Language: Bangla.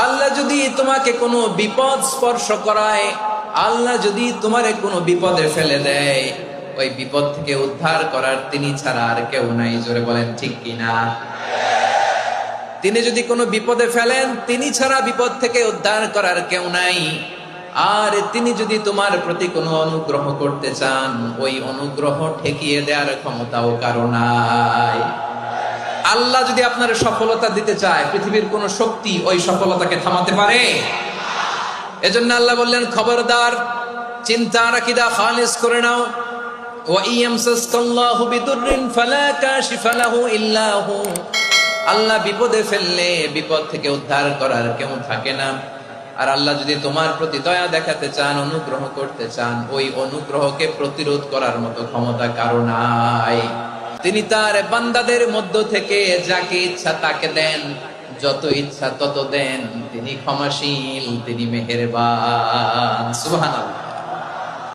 আল্লাহ যদি তোমাকে কোনো বিপদ স্পর্শ করায়, আল্লাহ যদি তোমারে কোনো বিপদে ফেলে দেয়, ওই বিপদ থেকে উদ্ধার করার তিনি ছাড়া আর কেউ নাই। জোরে বলেন ঠিক কিনা? তিনি যদি কোনো বিপদে ফেলেন, তিনি ছাড়া বিপদ থেকে উদ্ধার করার কেউ নাই। আর তিনি যদি তোমার প্রতি কোনো অনুগ্রহ করতে চান, ওই অনুগ্রহ ঠেকিয়ে দেওয়ার ক্ষমতাও কারো নাই। আল্লাহ যদি আপনার সফলতা দিতে চায়, পৃথিবীর কোন শক্তি ওই সফলতাকে থামাতে পারে? এজন্য আল্লাহ বললেন, খবরদার, চিন্তার আকীদা খালিস করে নাও। ওয়া ইয়ামসাসকাল্লাহু বিদুররিন ফালা কাশিফা লাহু ইল্লা হু। আল্লাহ বিপদে ফেললে বিপদ থেকে উদ্ধার করার কেউ থাকে না। আর আল্লাহ যদি তোমার প্রতি দয়া দেখাতে চান, অনুগ্রহ করতে চান, ওই অনুগ্রহকে প্রতিরোধ করার মতো ক্ষমতা কারো নাই। তিনি তার বান্দাদের মধ্য থেকে যাকে ইচ্ছা তাকে দেন, যত ইচ্ছা তত দেন। তিনি ক্ষমাশীল, তিনি মেহেরবান। সুবহানাল্লাহ।